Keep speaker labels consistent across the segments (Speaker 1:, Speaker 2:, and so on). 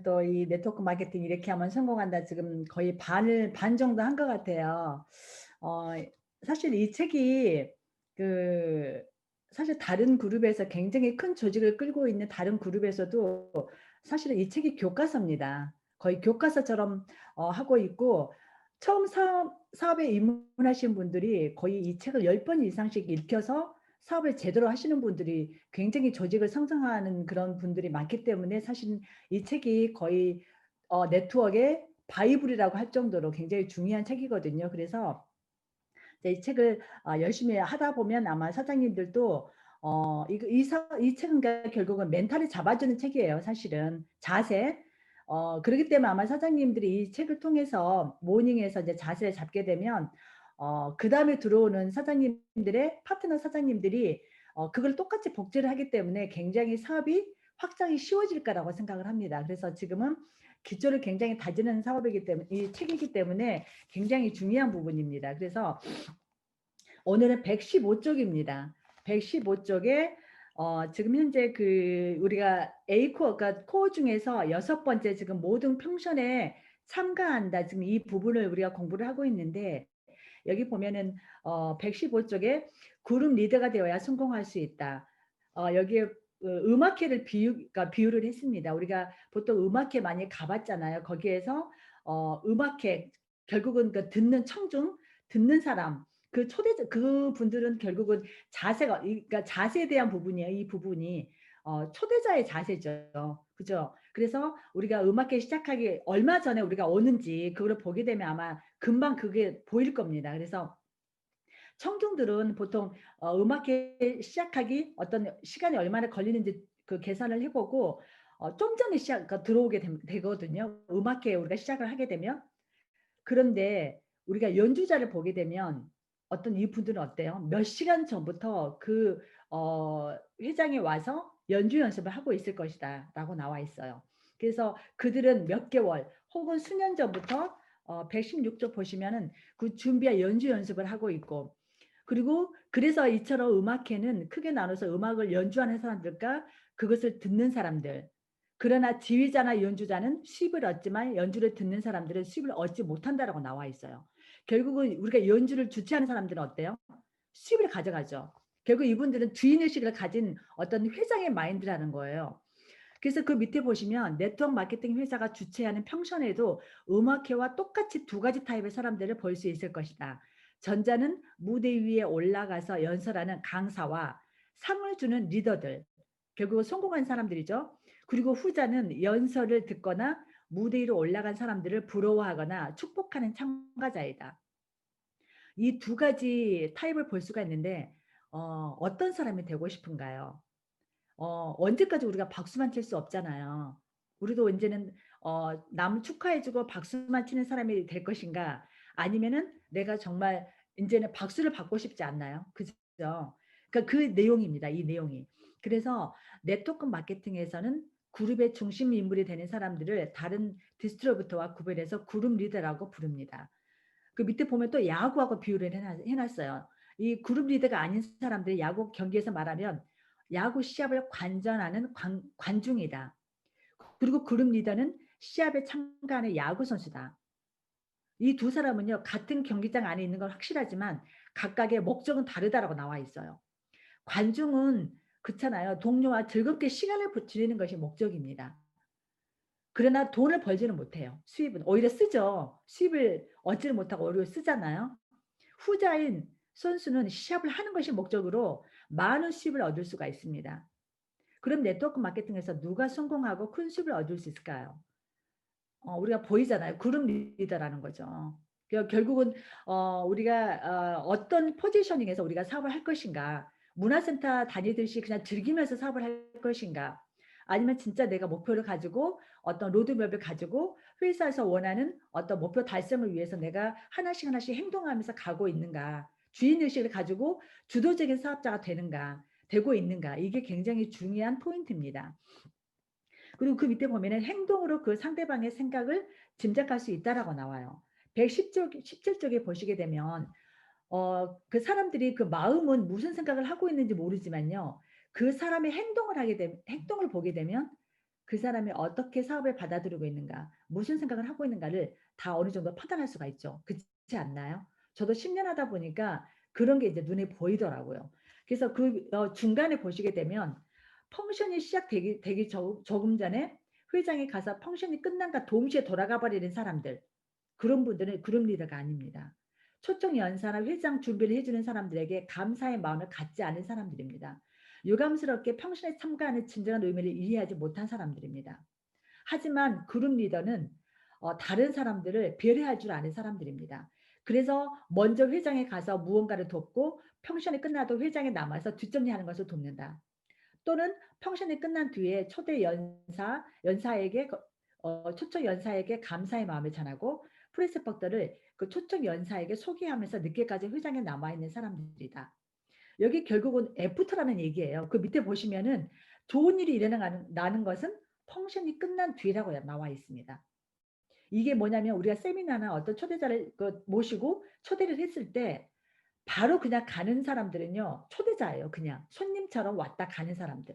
Speaker 1: 또 이 네트워크 마케팅 이렇게 하면 성공한다. 지금 거의 반 정도 한 것 같아요. 어, 사실 이 책이 그 사실 다른 그룹에서 굉장히 큰 조직을 끌고 있는 다른 그룹에서도 사실은 이 책이 교과서입니다. 거의 교과서처럼 하고 있고 처음 사업에 입문하신 분들이 거의 이 책을 10번 이상씩 읽혀서 사업을 제대로 하시는 분들이 굉장히 조직을 성장하는 그런 분들이 많기 때문에 사실 이 책이 거의 네트워크의 바이블이라고 할 정도로 굉장히 중요한 책이거든요. 그래서 이 책을 열심히 하다 보면 아마 사장님들도 이 책은 결국은 멘탈을 잡아주는 책이에요. 사실은 자세. 그렇기 때문에 아마 사장님들이 이 책을 통해서 모닝에서 이제 자세를 잡게 되면 그 다음에 들어오는 사장님들의 파트너 사장님들이 그걸 똑같이 복제를 하기 때문에 굉장히 사업이 확장이 쉬워질 거라고 생각을 합니다. 그래서 지금은 기초를 굉장히 다지는 사업이기 때문에 이 책이기 때문에 굉장히 중요한 부분입니다. 그래서 오늘은 115쪽입니다. 115쪽에 지금 현재 우리가 A코어, 그러니까 코어 중에서 6번째 지금 모든 평션에 참가한다. 지금 이 부분을 우리가 공부를 하고 있는데 여기 보면은 115쪽에 그룹 리더가 되어야 성공할 수 있다. 여기에 음악회를 그러니까 비유를 했습니다. 우리가 보통 음악회 많이 가봤잖아요. 거기에서 음악회 결국은 그 듣는 청중, 듣는 사람, 그 분들은 결국은 그러니까 자세에 대한 부분이에요. 이 부분이 초대자의 자세죠. 그죠? 그래서 우리가 음악회 시작하기 얼마 전에 우리가 오는지 그걸 보게 되면 아마 금방 그게 보일 겁니다. 그래서 청중들은 보통 음악회 시작하기 어떤 시간이 얼마나 걸리는지 그 계산을 해보고 좀 전에 들어오게 되거든요. 음악회 우리가 시작을 하게 되면. 그런데 우리가 연주자를 보게 되면 어떤 이분들은 어때요? 몇 시간 전부터 회장에 와서 연주 연습을 하고 있을 것이다 라고 나와 있어요. 그래서 그들은 몇 개월 혹은 수년 전부터 116쪽 보시면은 그 준비와 연주 연습을 하고 있고 그리고 그래서 이처럼 음악회는 크게 나눠서 음악을 연주하는 사람들과 그것을 듣는 사람들 그러나 지휘자나 연주자는 수입을 얻지만 연주를 듣는 사람들은 수입을 얻지 못한다라고 나와 있어요. 결국은 우리가 연주를 주최하는 사람들은 어때요? 수입을 가져가죠. 결국 이분들은 주인의식을 가진 어떤 회장의 마인드라는 거예요. 그래서 그 밑에 보시면 네트워크 마케팅 회사가 주최하는 평션에도 음악회와 똑같이 두 가지 타입의 사람들을 볼 수 있을 것이다. 전자는 무대 위에 올라가서 연설하는 강사와 상을 주는 리더들, 결국 성공한 사람들이죠. 그리고 후자는 연설을 듣거나 무대 위로 올라간 사람들을 부러워하거나 축복하는 참가자이다. 이 두 가지 타입을 볼 수가 있는데 어떤 사람이 되고 싶은가요? 언제까지 우리가 박수만 칠 수 없잖아요. 우리도 이제는 남 축하해주고 박수만 치는 사람이 될 것인가 아니면은 내가 정말 이제는 박수를 받고 싶지 않나요? 그죠? 그러니까 그 내용입니다. 이 내용이. 그래서 네트워크 마케팅에서는 그룹의 중심 인물이 되는 사람들을 다른 디스트리뷰터와 구별해서 그룹 리더라고 부릅니다. 그 밑에 보면 또 야구하고 비유를 해놨어요. 이 그룹 리더가 아닌 사람들이 야구 경기에서 말하면 야구 시합을 관전하는 관중이다. 그리고 그룹 리더는 시합에 참가하는 야구 선수다. 이 두 사람은요 같은 경기장 안에 있는 건 확실하지만 각각의 목적은 다르다라고 나와 있어요. 관중은 그렇잖아요. 동료와 즐겁게 시간을 지내는 것이 목적입니다. 그러나 돈을 벌지는 못해요. 수입은 오히려 쓰죠. 수입을 얻지를 못하고 오히려 쓰잖아요. 후자인 선수는 시합을 하는 것이 목적으로 많은 수입을 얻을 수가 있습니다. 그럼 네트워크 마케팅에서 누가 성공하고 큰 수입을 얻을 수 있을까요? 우리가 보이잖아요. 그룹 리더라는 거죠. 결국은 우리가 어떤 포지셔닝에서 우리가 사업을 할 것인가, 문화센터 다니듯이 그냥 즐기면서 사업을 할 것인가, 아니면 진짜 내가 목표를 가지고 어떤 로드맵을 가지고 회사에서 원하는 어떤 목표 달성을 위해서 내가 하나씩 하나씩 행동하면서 가고 있는가, 주인의식을 가지고 주도적인 사업자가 되고 있는가, 이게 굉장히 중요한 포인트입니다. 그리고 그 밑에 보면은 행동으로 그 상대방의 생각을 짐작할 수 있다라고 나와요. 117쪽에 보시게 되면 그 사람들이 그 마음은 무슨 생각을 하고 있는지 모르지만요. 그 사람의 행동을 보게 되면 그 사람이 어떻게 사업을 받아들이고 있는가, 무슨 생각을 하고 있는가를 다 어느 정도 판단할 수가 있죠. 그렇지 않나요? 저도 10년 하다 보니까 그런 게 이제 눈에 보이더라고요. 그래서 그 중간에 보시게 되면 펑션이 시작되기 조금 전에 회장이 가서 펑션이 끝난가 동시에 돌아가 버리는 사람들, 그런 분들은 그룹 리더가 아닙니다. 초청 연사나 회장 준비를 해주는 사람들에게 감사의 마음을 갖지 않은 사람들입니다. 유감스럽게 펑션에 참가하는 진정한 의미를 이해하지 못한 사람들입니다. 하지만 그룹 리더는 다른 사람들을 배려할 줄 아는 사람들입니다. 그래서 먼저 회장에 가서 무언가를 돕고 펑션이 끝나도 회장에 남아서 뒷정리하는 것을 돕는다. 또는 펑션이 끝난 뒤에 초대 연사에게 초청 연사에게 감사의 마음을 전하고 프레스박들을 그 초청 연사에게 소개하면서 늦게까지 회장에 남아있는 사람들이다. 여기 결국은 애프터라는 얘기예요. 그 밑에 보시면은 좋은 일이 일어나는 것은 펑션이 끝난 뒤라고 나와 있습니다. 이게 뭐냐면 우리가 세미나나 어떤 초대자를 모시고 초대를 했을 때 바로 그냥 가는 사람들은요, 초대자예요. 그냥 손님처럼 왔다 가는 사람들.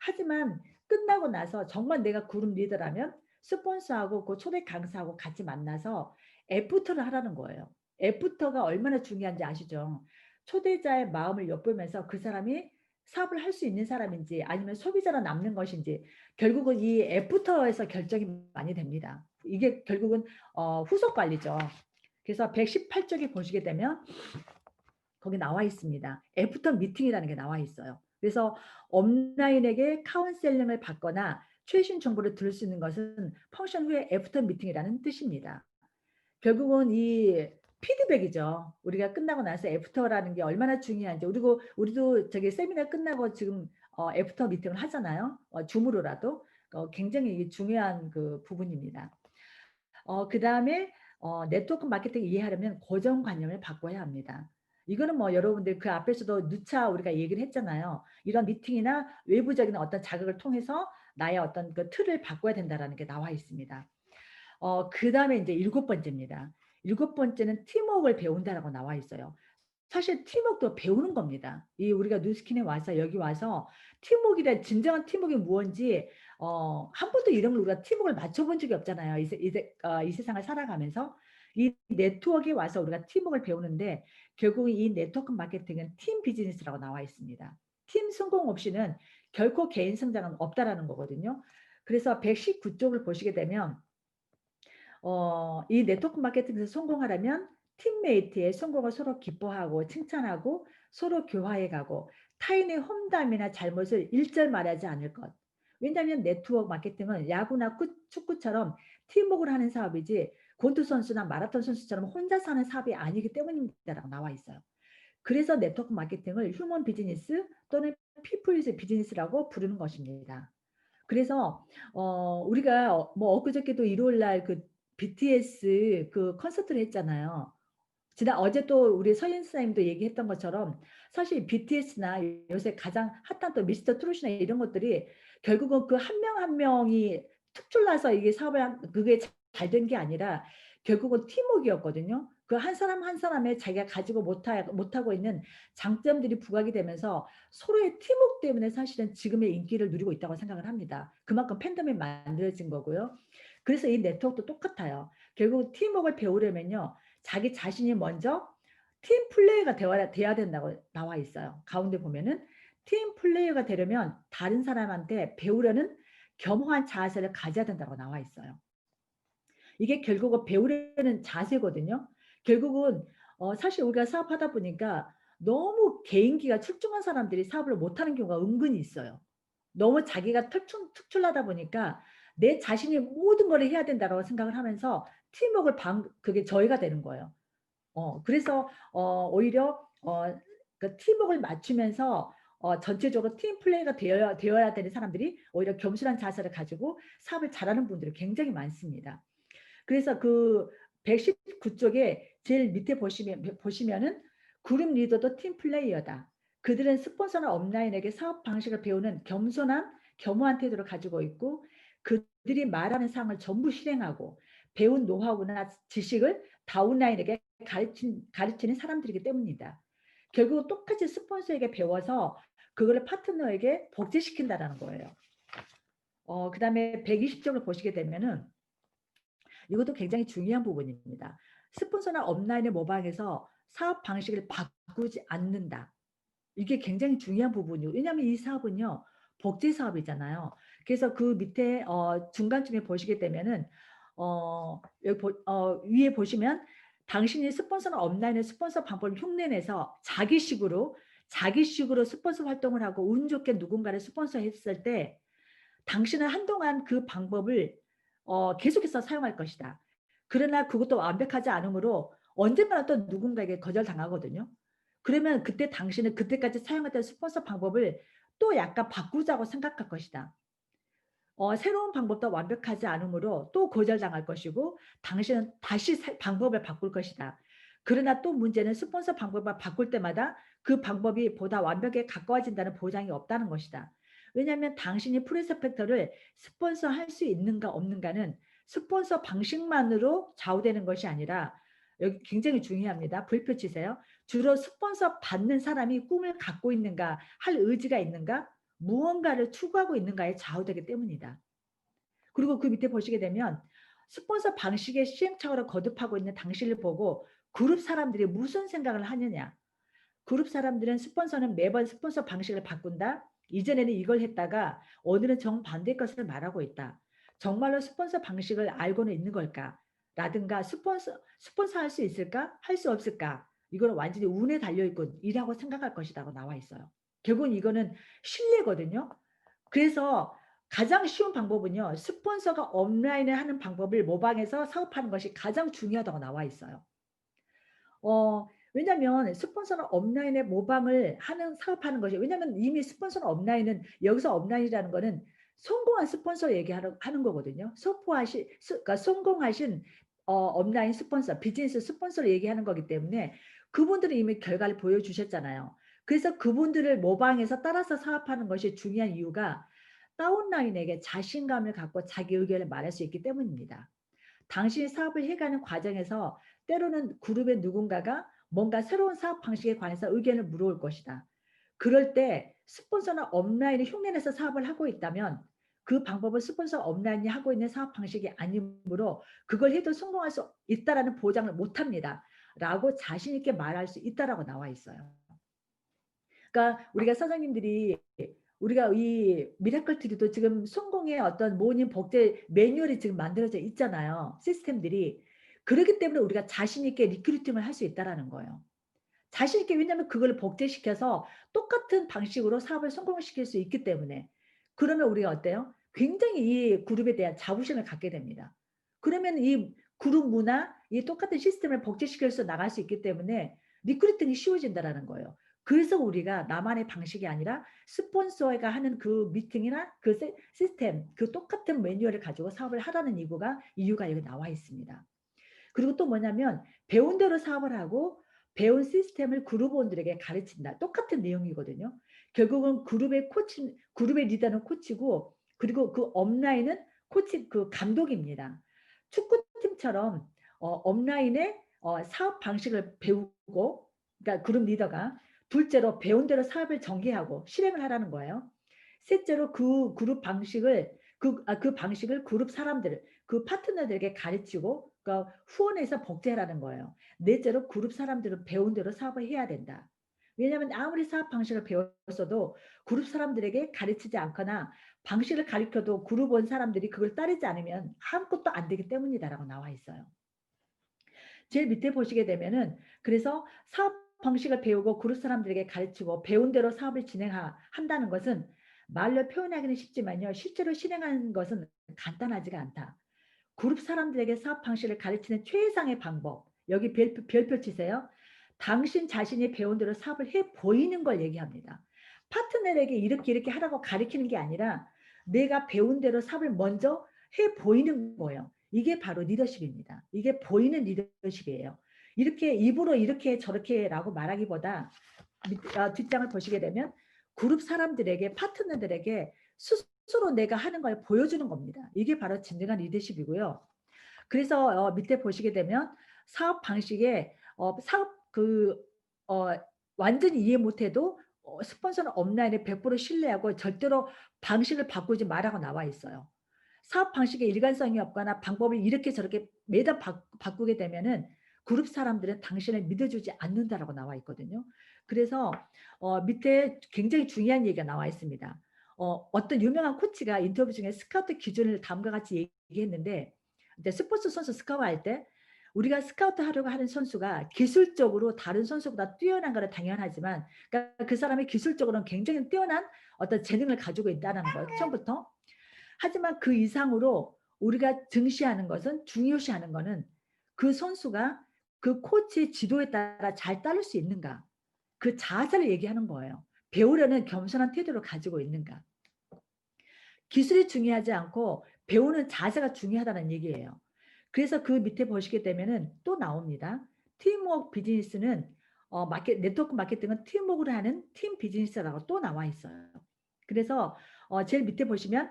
Speaker 1: 하지만 끝나고 나서 정말 내가 그룹 리더라면 스폰서하고 그 초대 강사하고 같이 만나서 애프터를 하라는 거예요. 애프터가 얼마나 중요한지 아시죠? 초대자의 마음을 엿보면서 그 사람이 사업을 할 수 있는 사람인지 아니면 소비자로 남는 것인지 결국은 이 애프터에서 결정이 많이 됩니다. 이게 결국은 후속 관리죠. 그래서 118쪽에 보시게 되면 거기 나와 있습니다. 애프터 미팅이라는 게 나와 있어요. 그래서 업라인에게 카운셀링을 받거나 최신 정보를 들을 수 있는 것은 펑션 후에 애프터 미팅이라는 뜻입니다. 결국은 이 피드백이죠. 우리가 끝나고 나서 애프터라는 게 얼마나 중요한지. 그리고 우리도 저기 세미나 끝나고 지금 애프터 미팅을 하잖아요. 줌으로라도 굉장히 중요한 그 부분입니다. 그 다음에 네트워크 마케팅 이해하려면 고정관념을 바꿔야 합니다. 이거는 뭐 여러분들 그 앞에서도 누차 우리가 얘기를 했잖아요. 이런 미팅이나 외부적인 어떤 자극을 통해서 나의 어떤 그 틀을 바꿔야 된다는 게 나와 있습니다. 그 다음에 이제 7번째입니다. 7번째는 팀워크를 배운다라고 나와 있어요. 사실 팀워크도 배우는 겁니다. 이 우리가 뉴스킨에 와서 여기 와서 팀워크이란 진정한 팀워크가 무엇인지 한 번도 이런 걸 우리가 팀워크를 맞춰본 적이 없잖아요. 이 세상을 살아가면서 이 네트워크에 와서 우리가 팀워크를 배우는데 결국 이 네트워크 마케팅은 팀 비즈니스라고 나와 있습니다. 팀 성공 없이는 결코 개인 성장은 없다라는 거거든요. 그래서 119쪽을 보시게 되면 이 네트워크 마케팅에서 성공하려면 팀메이트의 성공을 서로 기뻐하고 칭찬하고 서로 교화해가고 타인의 험담이나 잘못을 일절 말하지 않을 것. 왜냐하면 네트워크 마케팅은 야구나 축구처럼 팀워크를 하는 사업이지 권투 선수나 마라톤 선수처럼 혼자서 하는 사업이 아니기 때문입니다라고 나와 있어요. 그래서 네트워크 마케팅을 휴먼 비즈니스 또는 피플즈 비즈니스라고 부르는 것입니다. 그래서 우리가 뭐 엊그저께도 일요일 날그 BTS 그 콘서트를 했잖아요. 어제 또 우리 서인 선생님도 얘기했던 것처럼 사실 BTS나 요새 가장 핫한 또 미스터 트롯이나 이런 것들이 결국은 그 한 명 한 명이 특출나서 이게 그게 잘 된 게 아니라 결국은 팀워크였거든요. 그 한 사람 한 사람의 자기가 가지고 못하고 있는 장점들이 부각이 되면서 서로의 팀워크 때문에 사실은 지금의 인기를 누리고 있다고 생각을 합니다. 그만큼 팬덤이 만들어진 거고요. 그래서 이 네트워크도 똑같아요. 결국 팀워크를 배우려면요. 자기 자신이 먼저 팀 플레이어가 돼야 된다고 나와 있어요. 가운데 보면은 팀 플레이어가 되려면 다른 사람한테 배우려는 겸허한 자세를 가져야 된다고 나와 있어요. 이게 결국은 배우려는 자세거든요. 결국은 사실 우리가 사업하다 보니까 너무 개인기가 출중한 사람들이 사업을 못하는 경우가 은근히 있어요. 너무 자기가 특출나다 보니까 내 자신이 모든 걸 해야 된다고 생각을 하면서 팀워크를 그게 저해가 되는 거예요. 그래서 오히려 그 팀워크를 맞추면서 전체적으로 팀 플레이가 되어야 되는 사람들이 오히려 겸손한 자세를 가지고 사업을 잘하는 분들이 굉장히 많습니다. 그래서 그 119쪽에 제일 밑에 보시면은 그룹 리더도 팀 플레이어다. 그들은 스폰서나 업라인에게 사업 방식을 배우는 겸허한 태도를 가지고 있고 그들이 말하는 사항을 전부 실행하고 배운 노하우나 지식을 다운라인에게 가르치는 사람들이기 때문이다. 결국 똑같이 스폰서에게 배워서 그거를 파트너에게 복제시킨다는 거예요. 그다음에 120쪽을 보시게 되면은 이것도 굉장히 중요한 부분입니다. 스폰서나 업라인의 모방에서 사업 방식을 바꾸지 않는다. 이게 굉장히 중요한 부분이에요. 왜냐하면 이 사업은요, 복제 사업이잖아요. 그래서 그 밑에 중간쯤에 보시게 되면은 여기 위에 보시면 당신이 스폰서나 업라인의 스폰서 방법을 흉내내서 자기식으로 스폰서 활동을 하고 운 좋게 누군가를 스폰서했을 때 당신은 한동안 그 방법을 계속해서 사용할 것이다. 그러나 그것도 완벽하지 않으므로 언젠가는 또 누군가에게 거절당하거든요. 그러면 그때 당신은 그때까지 사용했던 스폰서 방법을 또 약간 바꾸자고 생각할 것이다. 새로운 방법도 완벽하지 않으므로 또 거절당할 것이고 당신은 다시 방법을 바꿀 것이다. 그러나 또 문제는 스폰서 방법을 바꿀 때마다 그 방법이 보다 완벽에 가까워진다는 보장이 없다는 것이다. 왜냐하면 당신이 프리스펙터를 스폰서 할 수 있는가 없는가는 스폰서 방식만으로 좌우되는 것이 아니라 여기 굉장히 중요합니다. 불표 치세요. 주로 스폰서 받는 사람이 꿈을 갖고 있는가, 할 의지가 있는가, 무언가를 추구하고 있는가에 좌우되기 때문이다. 그리고 그 밑에 보시게 되면 스폰서 방식의 시행착오를 거듭하고 있는 당신을 보고 그룹 사람들이 무슨 생각을 하느냐. 그룹 사람들은 스폰서는 매번 스폰서 방식을 바꾼다. 이전에는 이걸 했다가 오늘은 정반대의 것을 말하고 있다. 정말로 스폰서 방식을 알고는 있는 걸까? 라든가 스폰서 할 수 있을까? 할 수 없을까? 이거는 완전히 운에 달려있군. 이라고 생각할 것이라고 나와 있어요. 결국은 이거는 신뢰거든요. 그래서 가장 쉬운 방법은요. 스폰서가 업라인에 하는 방법을 모방해서 사업하는 것이 가장 중요하다고 나와 있어요. 왜냐면 스폰서는 업라인에 모방을 하는 사업하는 것이 왜냐면 이미 스폰서는 업라인은 여기서 업라인이라는 거는 성공한 스폰서 얘기하는 거거든요. 그러니까 성공하신 업라인 스폰서, 비즈니스 스폰서를 얘기하는 거기 때문에 그분들은 이미 결과를 보여주셨잖아요. 그래서 그분들을 모방해서 따라서 사업하는 것이 중요한 이유가 다운라인에게 자신감을 갖고 자기 의견을 말할 수 있기 때문입니다. 당신이 사업을 해가는 과정에서 때로는 그룹의 누군가가 뭔가 새로운 사업 방식에 관해서 의견을 물어올 것이다. 그럴 때 스폰서나 업라인을 흉내내서 사업을 하고 있다면 그 방법은 스폰서 업라인이 하고 있는 사업 방식이 아니므로 그걸 해도 성공할 수 있다라는 보장을 못합니다. 라고 자신 있게 말할 수 있다라고 나와 있어요. 그러니까 우리가 사장님들이 우리가 이 미라클 트리도 지금 성공의 어떤 모닝 복제 매뉴얼이 지금 만들어져 있잖아요. 시스템들이. 그렇기 때문에 우리가 자신 있게 리크루팅을 할 수 있다라는 거예요. 자신 있게 왜냐하면 그걸 복제시켜서 똑같은 방식으로 사업을 성공시킬 수 있기 때문에. 그러면 우리가 어때요? 굉장히 이 그룹에 대한 자부심을 갖게 됩니다. 그러면 이 그룹 문화, 이 똑같은 시스템을 복제시켜서 나갈 수 있기 때문에 리크루팅이 쉬워진다라는 거예요. 그래서 우리가 나만의 방식이 아니라 스폰서가 하는 그 미팅이나 그 시스템, 그 똑같은 매뉴얼을 가지고 사업을 하라는 이유가 여기 나와 있습니다. 그리고 또 뭐냐면 배운 대로 사업을 하고 배운 시스템을 그룹원들에게 가르친다. 똑같은 내용이거든요. 결국은 그룹의 리더는 코치고 그리고 그 업라인은 그 감독입니다. 축구팀처럼 업라인의 사업 방식을 배우고 그러니까 그룹 리더가 둘째로 배운 대로 사업을 전개하고 실행을 하라는 거예요. 셋째로 그 그룹 방식을 그 방식을 그룹 사람들 그 파트너들에게 가르치고 그러니까 후원해서 복제하라는 거예요. 넷째로 그룹 사람들은 배운 대로 사업을 해야 된다. 왜냐하면 아무리 사업 방식을 배웠어도 그룹 사람들에게 가르치지 않거나 방식을 가르쳐도 그룹 원 사람들이 그걸 따르지 않으면 아무것도 안 되기 때문이다라고 나와 있어요. 제일 밑에 보시게 되면은 그래서 사업 방식을 배우고 그룹 사람들에게 가르치고 배운 대로 사업을 진행한다는 것은 말로 표현하기는 쉽지만요. 실제로 실행하는 것은 간단하지가 않다. 그룹 사람들에게 사업 방식을 가르치는 최상의 방법. 여기 별표 치세요. 당신 자신이 배운 대로 사업을 해 보이는 걸 얘기합니다. 파트너에게 이렇게 하라고 가르치는 게 아니라 내가 배운 대로 사업을 먼저 해 보이는 거예요. 이게 바로 리더십입니다. 이게 보이는 리더십이에요. 이렇게 입으로 이렇게 저렇게라고 말하기보다 뒷장을 보시게 되면 그룹 사람들에게 파트너들에게 스스로 내가 하는 걸 보여주는 겁니다. 이게 바로 진정한 리더십이고요. 그래서 밑에 보시게 되면 사업 방식에 사업 완전히 이해 못해도 스폰서는 업라인에 100% 신뢰하고 절대로 방식을 바꾸지 말라고 나와 있어요. 사업 방식에 일관성이 없거나 방법을 이렇게 저렇게 매달 바꾸게 되면은 그룹 사람들은 당신을 믿어주지 않는다라고 나와 있거든요. 그래서 밑에 굉장히 중요한 얘기가 나와 있습니다. 어떤 유명한 코치가 인터뷰 중에 스카우트 기준을 다음과 같이 얘기했는데, 이제 스포츠 선수 스카우트할 때 우리가 스카우트 하려고 하는 선수가 기술적으로 다른 선수보다 뛰어난 거는 당연하지만, 그러니까 그 사람이 기술적으로는 굉장히 뛰어난 어떤 재능을 가지고 있다는 거예요, 처음부터. 하지만 그 이상으로 우리가 증시하는 것은, 중요시하는 것은 그 선수가 그 코치의 지도에 따라 잘 따를 수 있는가, 그 자세를 얘기하는 거예요. 배우려는 겸손한 태도를 가지고 있는가. 기술이 중요하지 않고 배우는 자세가 중요하다는 얘기예요. 그래서 그 밑에 보시게 되면은 또 나옵니다. 팀워크 비즈니스는 네트워크 마케팅은 팀워크를 하는 팀 비즈니스라고 또 나와 있어요. 그래서 제일 밑에 보시면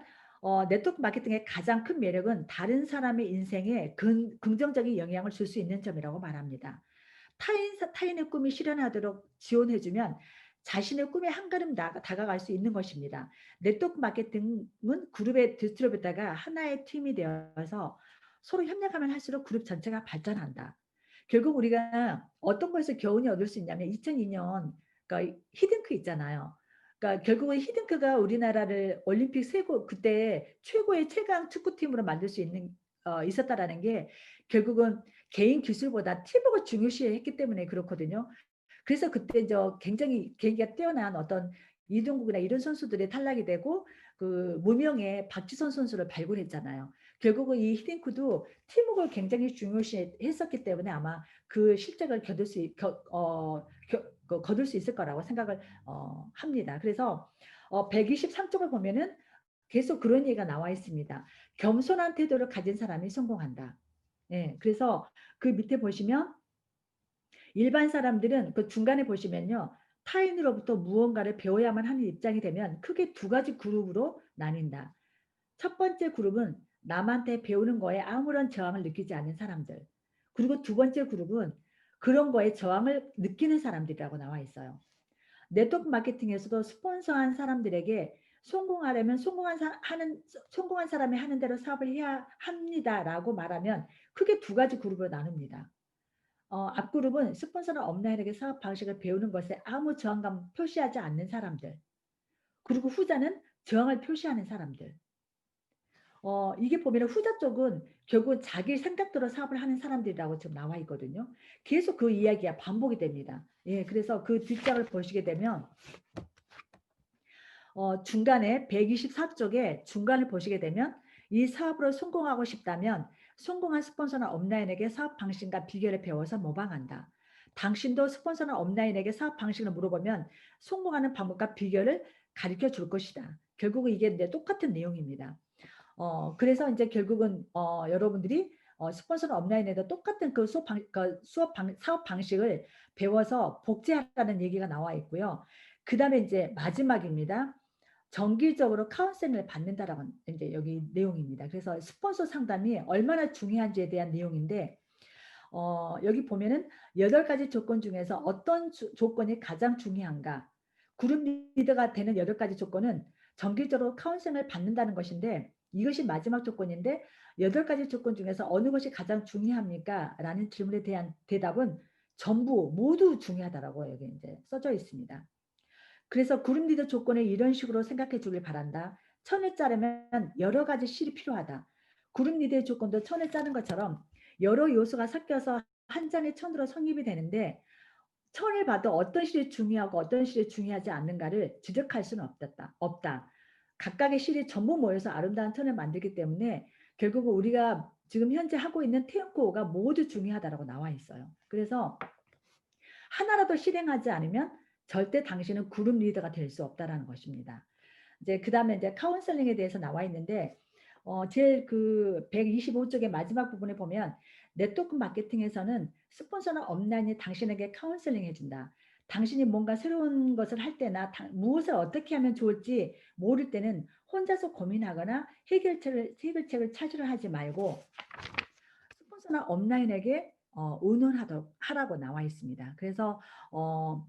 Speaker 1: 네트워크 마케팅의 가장 큰 매력은 다른 사람의 인생에 긍정적인 영향을 줄 수 있는 점이라고 말합니다. 타인의 꿈이 실현하도록 지원해주면 자신의 꿈에 한 걸음 다가갈 수 있는 것입니다. 네트워크 마케팅은 그룹의 디스트리뷰터가 하나의 팀이 되어서 서로 협력하면 할수록 그룹 전체가 발전한다. 결국 우리가 어떤 것에서 교훈이 얻을 수 있냐면 2002년 그러니까 히딩크 있잖아요. 그러니까 결국은 히딩크가 우리나라를 올림픽 그때 최고의 최강 축구팀으로 만들 수 있었다라는 게 결국은 개인 기술보다 팀워크 중요시했기 때문에 그렇거든요. 그래서 그때 굉장히 개인기가 뛰어난 어떤 이동국이나 이런 선수들이 탈락이 되고 그 무명의 박지선 선수를 발굴했잖아요. 결국은 이 히딩크도 팀워크를 굉장히 중요시했었기 때문에 아마 그 실적을 거둘 수 있을 거라고 생각을 합니다. 그래서 123쪽을 보면은 계속 그런 얘기가 나와 있습니다. 겸손한 태도를 가진 사람이 성공한다. 예, 그래서 그 밑에 보시면 일반 사람들은 그 중간에 보시면요. 타인으로부터 무언가를 배워야만 하는 입장이 되면 크게 두 가지 그룹으로 나뉜다. 첫 번째 그룹은 남한테 배우는 거에 아무런 저항을 느끼지 않는 사람들. 그리고 두 번째 그룹은 그런 거에 저항을 느끼는 사람들이라고 나와 있어요. 네트워크 마케팅에서도 스폰서한 사람들에게 성공하려면 성공한 사람이 하는 대로 사업을 해야 합니다라고 말하면 크게 두 가지 그룹으로 나눕니다. 앞그룹은 스폰서나 업라인에게 사업 방식을 배우는 것에 아무 저항감 표시하지 않는 사람들. 그리고 후자는 저항을 표시하는 사람들. 이게 보면 후자 쪽은 결국 자기 생각대로 사업을 하는 사람들이라고 지금 나와 있거든요. 계속 그 이야기가 반복이 됩니다. 예, 그래서 그 뒷장을 보시게 되면 중간에 124쪽에 중간을 보시게 되면 이 사업으로 성공하고 싶다면 성공한 스폰서나 업라인에게 사업 방식과 비결을 배워서 모방한다. 당신도 스폰서나 업라인에게 사업 방식을 물어보면 성공하는 방법과 비결을 가르쳐 줄 것이다. 결국은 이게 이제 똑같은 내용입니다. 그래서 이제 결국은 여러분들이 스폰서나 업라인에도 똑같은 그 사업 방식을 배워서 복제하라는 얘기가 나와 있고요. 그 다음에 이제 마지막입니다. 정기적으로 카운셀링을 받는다라고 이제 여기 내용입니다. 그래서 스폰서 상담이 얼마나 중요한지에 대한 내용인데 여기 보면은 8가지 조건 중에서 어떤 조건이 가장 중요한가? 그룹 리더가 되는 8가지 조건은 정기적으로 카운셀링을 받는다는 것인데 이것이 마지막 조건인데 8가지 조건 중에서 어느 것이 가장 중요합니까? 라는 질문에 대한 대답은 전부 모두 중요하다라고 여기 이제 써져 있습니다. 그래서 그룹 리더 조건을 이런 식으로 생각해 주길 바란다. 천을 자르면 여러 가지 실이 필요하다. 그룹 리더의 조건도 천을 자른 것처럼 여러 요소가 섞여서 한 장의 천으로 성립이 되는데 천을 봐도 어떤 실이 중요하고 어떤 실이 중요하지 않는가를 지적할 수는 없다. 각각의 실이 전부 모여서 아름다운 천을 만들기 때문에 결국은 우리가 지금 현재 하고 있는 태연코어가 모두 중요하다고 나와 있어요. 그래서 하나라도 실행하지 않으면 절대 당신은 그룹 리더가 될 수 없다라는 것입니다. 이제 그 다음에 이제 카운셀링에 대해서 나와 있는데 제일 그 125쪽의 마지막 부분에 보면 네트워크 마케팅에서는 스폰서나 업라인이 당신에게 카운셀링 해준다. 당신이 뭔가 새로운 것을 할 때나 무엇을 어떻게 하면 좋을지 모를 때는 혼자서 고민하거나 해결책을 찾으려 하지 말고 스폰서나 업라인에게 의논하라고 나와 있습니다. 그래서 어,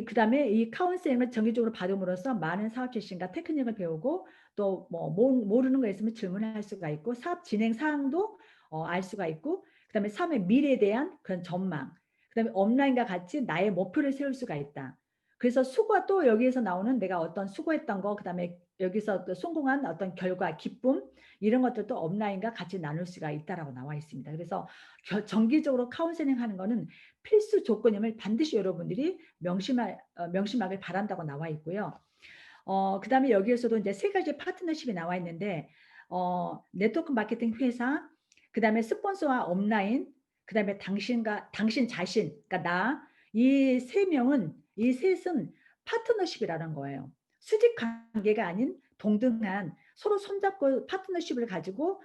Speaker 1: 그다음에 이 카운셀링을 정기적으로 받음으로써 많은 사업 지식과 테크닉을 배우고 또 뭐 모르는 거 있으면 질문할 수가 있고 사업 진행 사항도 알 수가 있고 그다음에 사업의 미래에 대한 그런 전망 그다음에 업라인과 같이 나의 목표를 세울 수가 있다. 그래서 수고가 또 여기에서 나오는 내가 어떤 수고했던 거 그다음에 여기서 또 성공한 어떤 결과 기쁨 이런 것들도 업라인과 같이 나눌 수가 있다라고 나와 있습니다. 그래서 정기적으로 카운셀링 하는 거는 필수 조건임을 반드시 여러분들이 명심하길 바란다고 나와 있고요. 그다음에 여기에서도 이제 세 가지 파트너십이 나와 있는데 네트워크 마케팅 회사, 그다음에 스폰서와 업라인, 그다음에 당신 자신, 그러니까 이 세 명은 이 셋은 파트너십이라는 거예요. 수직 관계가 아닌 동등한 서로 손잡고 파트너십을 가지고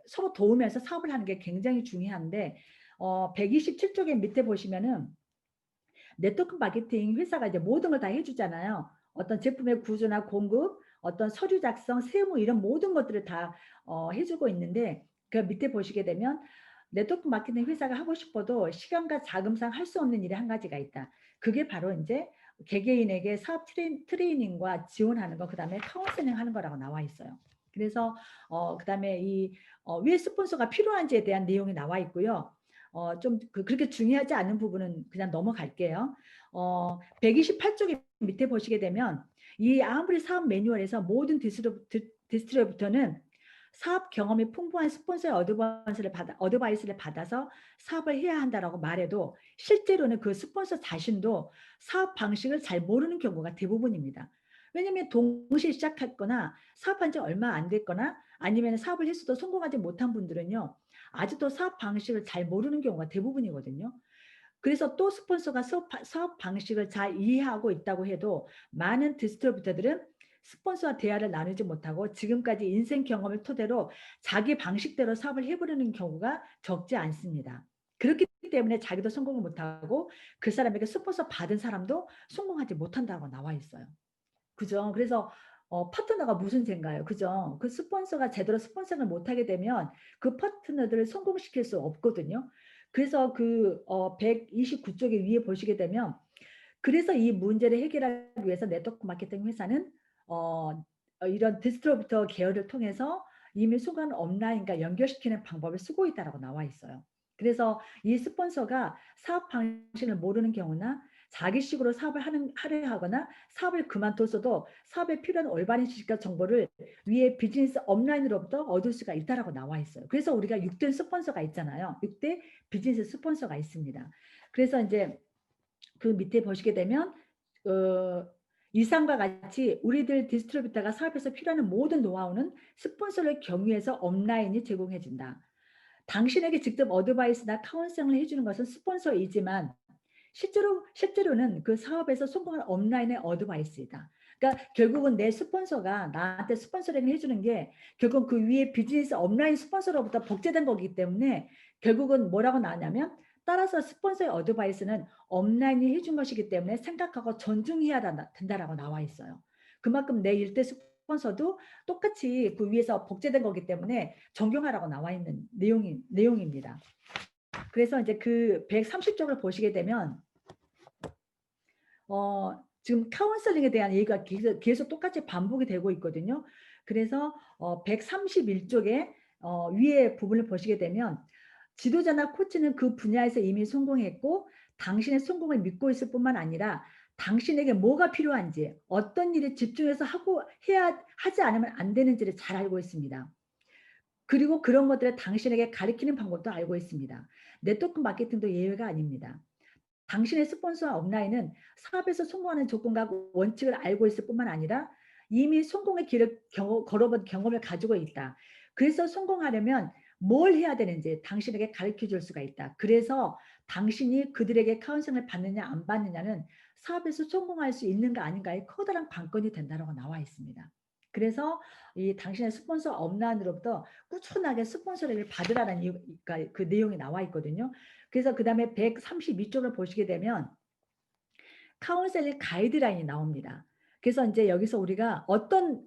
Speaker 1: 서로 도우면서 사업을 하는 게 굉장히 중요한데 127쪽의 밑에 보시면은 네트워크 마케팅 회사가 이제 모든 걸 다 해주잖아요. 어떤 제품의 구조나 공급, 어떤 서류 작성, 세무 이런 모든 것들을 다 해주고 있는데 그 밑에 보시게 되면 네트워크 마케팅 회사가 하고 싶어도 시간과 자금상 할 수 없는 일이 한 가지가 있다. 그게 바로 이제 개개인에게 사업 트레이닝과 지원하는 거, 그 다음에 카운셀링 하는 거라고 나와 있어요. 그래서 그 다음에 왜 스폰서가 필요한지에 대한 내용이 나와 있고요. 좀 그렇게 중요하지 않은 부분은 그냥 넘어갈게요. 128쪽에 밑에 보시게 되면 이 아무리 사업 매뉴얼에서 모든 디스트리뷰터는 사업 경험이 풍부한 스폰서의 어드바이스를 받아서 사업을 해야 한다라고 말해도 실제로는 그 스폰서 자신도 사업 방식을 잘 모르는 경우가 대부분입니다. 왜냐하면 동시에 시작했거나 사업한 지 얼마 안 됐거나 아니면 사업을 했어도 성공하지 못한 분들은요. 아직도 사업 방식을 잘 모르는 경우가 대부분이거든요. 그래서 또 스폰서가 사업 방식을 잘 이해하고 있다고 해도 많은 디스트리뷰터들은 스폰서와 대화를 나누지 못하고 지금까지 인생 경험을 토대로 자기 방식대로 사업을 해보려는 경우가 적지 않습니다. 그렇기 때문에 자기도 성공을 못하고 그 사람에게 스폰서 받은 사람도 성공하지 못한다고 나와 있어요. 그죠? 그래서 파트너가 무슨 죄인가요? 그죠? 그 스폰서가 제대로 스폰서를 못하게 되면 그 파트너들을 성공시킬 수 없거든요. 그래서 129쪽에 위에 보시게 되면 그래서 이 문제를 해결하기 위해서 네트워크 마케팅 회사는 이런 디스트리뷰터 계열을 통해서 이미 수많은 업라인과 연결시키는 방법을 쓰고 있다고 나와 있어요. 그래서 이 스폰서가 사업 방식을 모르는 경우나 자기식으로 사업을 하려 하거나 사업을 그만뒀어도 사업에 필요한 올바른 지식과 정보를 위에 비즈니스 업라인으로부터 얻을 수가 있다라고 나와 있어요. 그래서 우리가 6대 스폰서가 있잖아요. 6대 비즈니스 스폰서가 있습니다. 그래서 이제 그 밑에 보시게 되면 이상과 같이 우리들 디스트리뷰터가 사업에서 필요한 모든 노하우는 스폰서를 경유해서 업라인이 제공해준다. 당신에게 직접 어드바이스나 카운셀링을 해주는 것은 스폰서이지만 실제로는 그 사업에서 성공한 업라인의 어드바이스이다. 그러니까 결국은 내 스폰서가 나한테 스폰서링을 해주는 게 결국 그 위에 비즈니스 업라인 스폰서로부터 복제된 거기 때문에 결국은 뭐라고 나왔냐면 따라서 스폰서의 어드바이스는 업라인이 해준 것이기 때문에 생각하고 존중해야 된다라고 나와 있어요. 그만큼 내 일대 스폰서도 똑같이 그 위에서 복제된 거기 때문에 존경하라고 나와 있는 내용입니다. 그래서 이제 그 130쪽을 보시게 되면 지금 카운셀링에 대한 얘기가 계속 똑같이 반복이 되고 있거든요. 그래서 131쪽에 위에 부분을 보시게 되면 지도자나 코치는 그 분야에서 이미 성공했고 당신의 성공을 믿고 있을 뿐만 아니라 당신에게 뭐가 필요한지 어떤 일에 집중해서 하지 않으면 안 되는지를 잘 알고 있습니다. 그리고 그런 것들을 당신에게 가르치는 방법도 알고 있습니다. 네트워크 마케팅도 예외가 아닙니다. 당신의 스폰서와 업라인은 사업에서 성공하는 조건과 원칙을 알고 있을 뿐만 아니라 이미 성공의 길을 걸어본 경험을 가지고 있다. 그래서 성공하려면 뭘 해야 되는지 당신에게 가르쳐 줄 수가 있다. 그래서 당신이 그들에게 카운셀링을 받느냐 안 받느냐는 사업에서 성공할 수 있는가 아닌가의 커다란 관건이 된다고 나와 있습니다. 그래서 이 당신의 스폰서 업라인으로부터 꾸준하게 스폰서를 받으라는 그 내용이 나와 있거든요. 그래서 그 다음에 132쪽을 보시게 되면 카운셀링 가이드라인이 나옵니다. 그래서 이제 여기서 우리가 어떤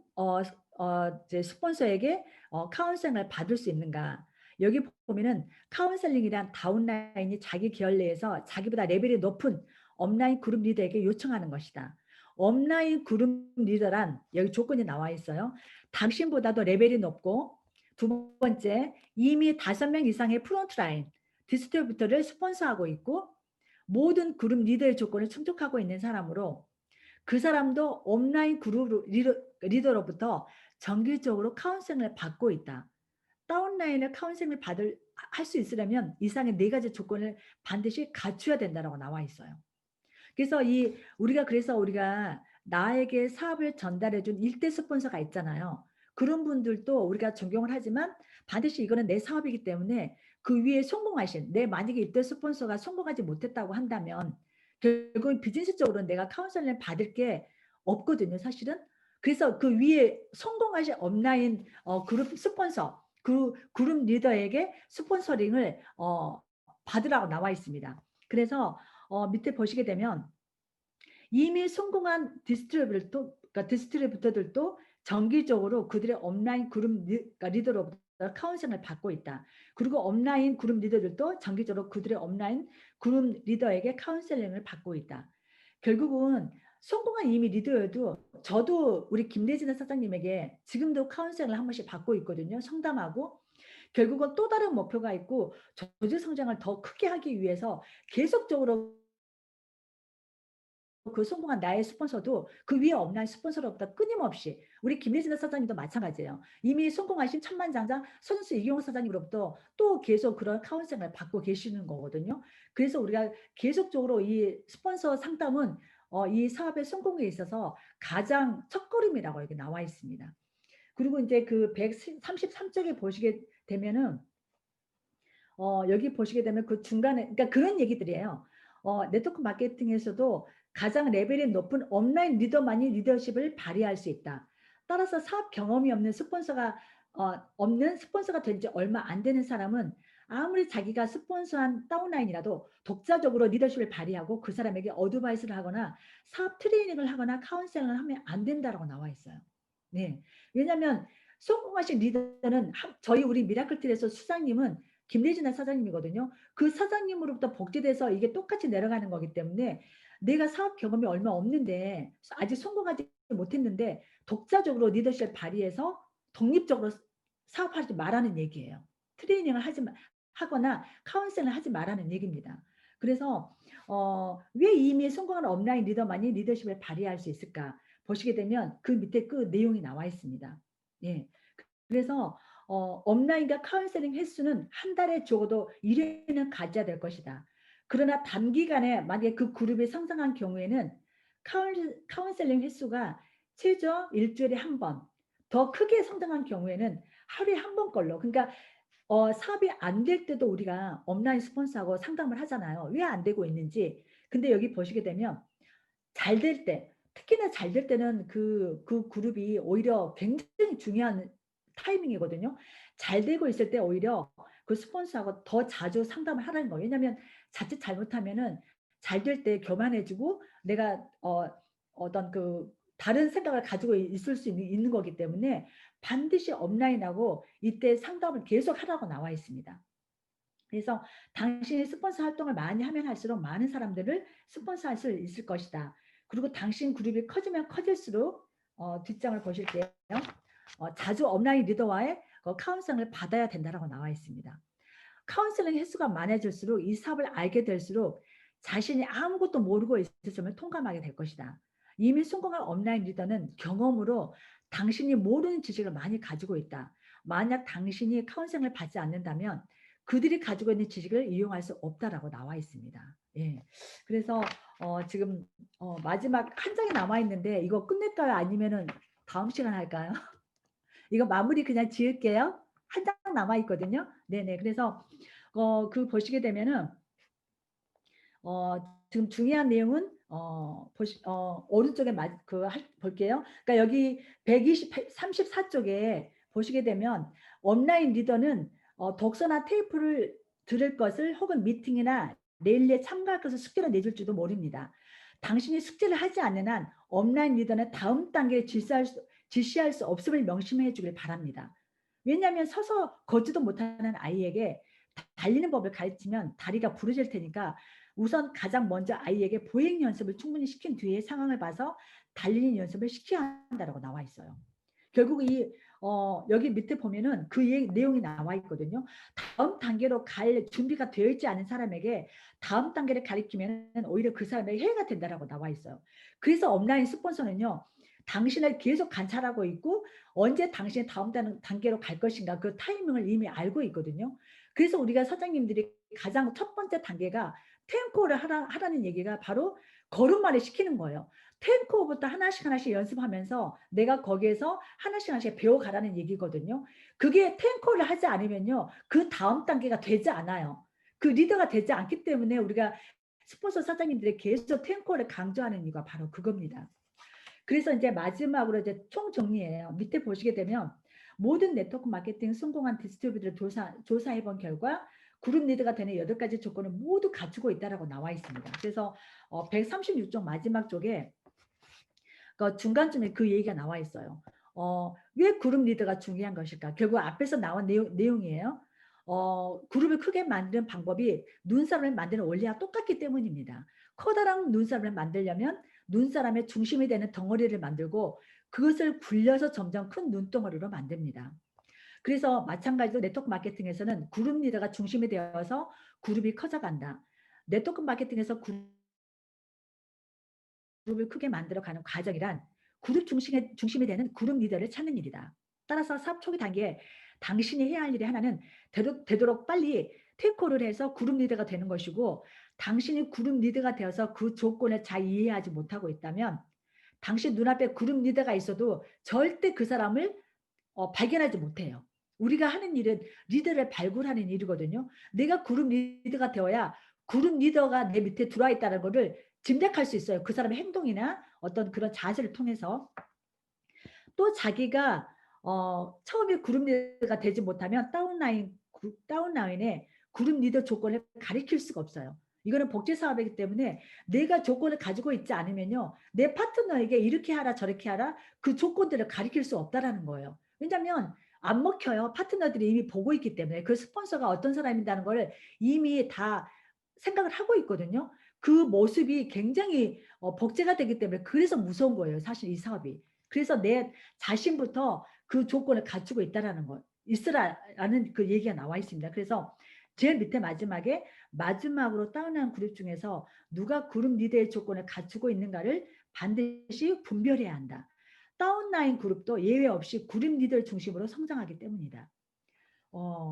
Speaker 1: 이제 스폰서에게 카운셀링을 받을 수 있는가. 여기 보면은 카운셀링이란 다운라인이 자기 계열 내에서 자기보다 레벨이 높은 업라인 그룹 리더에게 요청하는 것이다. 업라인 그룹 리더란 여기 조건이 나와 있어요. 당신보다도 레벨이 높고, 두 번째, 이미 5명 이상의 프론트라인 디스트리뷰터를 스폰서하고 있고, 모든 그룹 리더의 조건을 충족하고 있는 사람으로, 그 사람도 온라인 그룹 리더로부터 정기적으로 카운셀링을 받고 있다. 다운라인을 카운셀링을 할 수 있으려면 이상의 4가지 조건을 반드시 갖춰야 된다고 나와 있어요. 그래서 우리가 나에게 사업을 전달해 준 1대 스폰서가 있잖아요. 그런 분들도 우리가 존경을 하지만 반드시 이거는 내 사업이기 때문에 그 위에 성공하신, 만약에 1대 스폰서가 성공하지 못했다고 한다면 결국은 비즈니스적으로 내가 카운셀링 받을 게 없거든요, 사실은. 그래서 그 위에 성공하신 업라인 그룹 스폰서, 그룹 리더에게 스폰서링을 받으라고 나와 있습니다. 그래서 밑에 보시게 되면 이미 성공한 디스트리뷰터들도 정기적으로 그들의 온라인 그룹 리더로부터 카운셀링을 받고 있다. 그리고 온라인 그룹 리더들도 정기적으로 그들의 온라인 그룹 리더에게 카운셀링을 받고 있다. 결국은 성공한 이미 리더여도 저도 우리 김대진 사장님에게 지금도 카운셀링을 한 번씩 받고 있거든요. 상담하고. 결국은 또 다른 목표가 있고 조직 성장을 더 크게 하기 위해서 계속적으로 그 성공한 나의 스폰서도 그 위에 업라인 스폰서로부터 끊임없이, 우리 김예진 사장님도 마찬가지예요. 이미 성공하신 천만장자 선수 이경호 사장님으로부터 또 계속 그런 카운셀링을 받고 계시는 거거든요. 그래서 우리가 계속적으로 이 스폰서 상담은 이 사업의 성공에 있어서 가장 첫걸음이라고 여기 나와 있습니다. 그리고 이제 그 133쪽에 보시게 되면은 여기 보시게 되면 그 중간에, 그러니까 그런 얘기들이에요. 네트워크 마케팅에서도 가장 레벨이 높은 온라인 리더만이 리더십을 발휘할 수 있다. 따라서 사업 경험이 없는 스폰서가 된 지 얼마 안 되는 사람은 아무리 자기가 스폰서한 다운라인이라도 독자적으로 리더십을 발휘하고 그 사람에게 어드바이스를 하거나 사업 트레이닝을 하거나 카운셀링을 하면 안 된다라고 나와 있어요. 네. 왜냐하면 성공하신 리더는 우리 미라클팀에서 수장님은 김대진 사장님이거든요. 그 사장님으로부터 복제돼서 이게 똑같이 내려가는 거기 때문에 내가 사업 경험이 얼마 없는데 아직 성공하지 못했는데 독자적으로 리더십을 발휘해서 독립적으로 사업하지 말라는 얘기예요. 트레이닝을 하거나 카운셀을 하지 말라는 얘기입니다. 그래서 왜 이미 성공한 온라인 리더만이 리더십을 발휘할 수 있을까? 보시게 되면 그 밑에 그 내용이 나와 있습니다. 예. 그래서 온라인과 카운셀링 횟수는 한 달에 적어도 1회는 가져야 될 것이다. 그러나 단기간에 만약에 그 그룹이 상승한 경우에는 카운셀링 횟수가 최저 일주일에 한 번, 더 크게 성장한 경우에는 하루에 한 번 걸로, 그러니까 사업이 안 될 때도 우리가 온라인 스폰서하고 상담을 하잖아요. 왜 안 되고 있는지. 근데 여기 보시게 되면 잘 될 때, 특히나 잘 될 때는 그 그룹이 오히려 굉장히 중요한 타이밍이거든요. 잘 되고 있을 때 오히려 그 스폰서하고 더 자주 상담을 하라는 거예요. 왜냐하면 자칫 잘못하면은 잘 될 때 교만해지고 내가 어떤 그 다른 생각을 가지고 있을 수 있는 거기 때문에 반드시 업라인하고 이때 상담을 계속 하라고 나와 있습니다. 그래서 당신이 스폰서 활동을 많이 하면 할수록 많은 사람들을 스폰서할 수 있을 것이다. 그리고 당신 그룹이 커지면 커질수록 뒷장을 보실게요. 자주 업라인 리더와의 카운셀링을 받아야 된다고 나와 있습니다. 카운셀링 횟수가 많아질수록 이 사업을 알게 될수록 자신이 아무것도 모르고 있을 점을 통감하게 될 것이다. 이미 성공한 온라인 리더는 경험으로 당신이 모르는 지식을 많이 가지고 있다. 만약 당신이 카운셀링을 받지 않는다면 그들이 가지고 있는 지식을 이용할 수 없다라고 나와 있습니다. 예. 그래서 지금 마지막 한 장이 남아 있는데 이거 끝낼까요? 아니면은 다음 시간 할까요? 이거 마무리 그냥 지을게요. 한 장 남아 있거든요. 네네. 그래서 그 보시게 되면은 지금 중요한 내용은 오른쪽에 볼게요. 그러니까 여기 34쪽에 보시게 되면 온라인 리더는 독서나 테이프를 들을 것을 혹은 미팅이나 레일리에 참가할 것을 숙제로 내줄 줄도 모릅니다. 당신이 숙제를 하지 않는 한 온라인 리더는 다음 단계에 지시할 수 없음을 명심해 주길 바랍니다. 왜냐하면 서서 걷지도 못하는 아이에게 달리는 법을 가르치면 다리가 부러질 테니까 우선 가장 먼저 아이에게 보행 연습을 충분히 시킨 뒤에 상황을 봐서 달리는 연습을 시켜야 한다고 나와 있어요. 결국 여기 밑에 보면은 그 내용이 나와 있거든요. 다음 단계로 갈 준비가 되어 있지 않은 사람에게 다음 단계를 가리키면 오히려 그 사람에게 해가 된다라고 나와 있어요. 그래서 업라인 스폰서는요, 당신을 계속 관찰하고 있고 언제 당신이 다음 단계로 갈 것인가 그 타이밍을 이미 알고 있거든요. 그래서 우리가 사장님들이 가장 첫 번째 단계가 템포를 하라는 얘기가 바로 걸음마를 시키는 거예요. 템포부터 하나씩 하나씩 연습하면서 내가 거기에서 하나씩 하나씩 배워가라는 얘기거든요. 그게 템포를 하지 않으면요, 그 다음 단계가 되지 않아요. 그 리더가 되지 않기 때문에 우리가 스폰서 사장님들이 계속 템포를 강조하는 이유가 바로 그겁니다. 그래서 이제 마지막으로 이제 총정리예요. 밑에 보시게 되면 모든 네트워크 마케팅 성공한 디스트리뷰터를 조사해 본 결과 그룹 리더가 되는 8가지 조건을 모두 갖추고 있다라고 나와 있습니다. 그래서 136쪽 마지막 쪽에 그 중간쯤에 그 얘기가 나와 있어요. 왜 그룹 리더가 중요한 것일까? 결국 앞에서 나온 내용이에요. 그룹을 크게 만드는 방법이 눈사람을 만드는 원리와 똑같기 때문입니다. 커다란 눈사람을 만들려면 눈사람의 중심이 되는 덩어리를 만들고 그것을 굴려서 점점 큰 눈덩어리로 만듭니다. 그래서 마찬가지로 네트워크 마케팅에서는 그룹 리더가 중심이 되어서 그룹이 커져간다. 네트워크 마케팅에서 그룹을 크게 만들어가는 과정이란 그룹 중심이 되는 그룹 리더를 찾는 일이다. 따라서 사업 초기 단계에 당신이 해야 할 일이 하나는 되도록 빨리 테이크오를 해서 그룹 리더가 되는 것이고, 당신이 그룹 리더가 되어서 그 조건을 잘 이해하지 못하고 있다면 당신 눈앞에 그룹 리더가 있어도 절대 그 사람을 발견하지 못해요. 우리가 하는 일은 리더를 발굴하는 일이거든요. 내가 그룹 리더가 되어야 그룹 리더가 내 밑에 들어와 있다는 것을 짐작할 수 있어요. 그 사람의 행동이나 어떤 그런 자세를 통해서. 또 자기가 처음에 그룹 리더가 되지 못하면 다운라인에 그룹 리더 조건을 가리킬 수가 없어요. 이거는 복지 사업이기 때문에 내가 조건을 가지고 있지 않으면요, 내 파트너에게 이렇게 하라 저렇게 하라 그 조건들을 가리킬 수 없다라는 거예요. 왜냐하면 안 먹혀요. 파트너들이 이미 보고 있기 때문에 그 스폰서가 어떤 사람이라는 걸 이미 다 생각을 하고 있거든요. 그 모습이 굉장히 복제가 되기 때문에 그래서 무서운 거예요. 사실 이 사업이. 그래서 내 자신부터 그 조건을 갖추고 있다라는 거, 있으라는 그 얘기가 나와 있습니다. 그래서 제일 밑에 마지막으로 다운한 그룹 중에서 누가 그룹 리더의 조건을 갖추고 있는가를 반드시 분별해야 한다. 다운라인 그룹도 예외 없이 그룹 리더를 중심으로 성장하기 때문이다.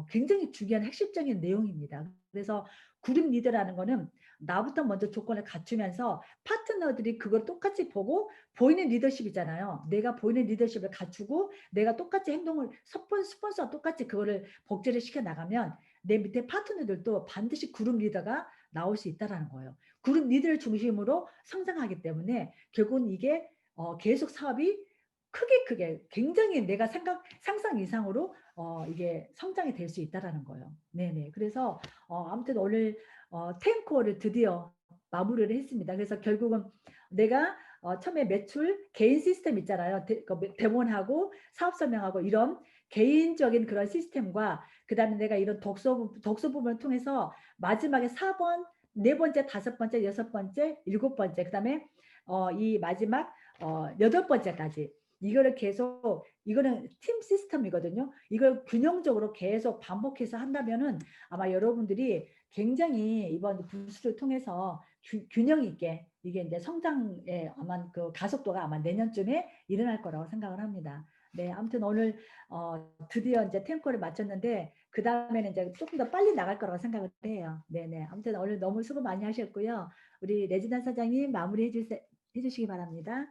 Speaker 1: 굉장히 중요한 핵심적인 내용입니다. 그래서 그룹 리더라는 거는 나부터 먼저 조건을 갖추면서 파트너들이 그걸 똑같이 보고 보이는 리더십이잖아요. 내가 보이는 리더십을 갖추고 내가 똑같이 행동을 스폰서와 똑같이 그거를 복제를 시켜 나가면 내 밑에 파트너들도 반드시 그룹 리더가 나올 수 있다는 거예요. 그룹 리더를 중심으로 성장하기 때문에 결국은 이게 계속 사업이 크게 굉장히 내가 상상 이상으로 이게 성장이 될 수 있다라는 거예요. 네네. 그래서 아무튼 오늘 탱코를 드디어 마무리를 했습니다. 그래서 결국은 내가 처음에 매출 개인 시스템 있잖아요. 대본하고 사업 설명하고 이런 개인적인 그런 시스템과 그다음에 내가 이런 독서 부분을 통해서 마지막에 4번, 네 번째, 다섯 번째, 여섯 번째, 일곱 번째, 그다음에 이 마지막 8번째까지 이거를 계속, 이거는 팀 시스템이거든요. 이걸 균형적으로 계속 반복해서 한다면은 아마 여러분들이 굉장히 이번 부스를 통해서 균형 있게 이게 이제 성장의 아마 그 가속도가 아마 내년쯤에 일어날 거라고 생각을 합니다. 네, 아무튼 오늘 드디어 이제 탱커를 마쳤는데 그 다음에는 이제 조금 더 빨리 나갈 거라고 생각을 해요. 네네. 아무튼 오늘 너무 수고 많이 하셨고요. 우리 레지나 사장님 마무리 해주시기 바랍니다.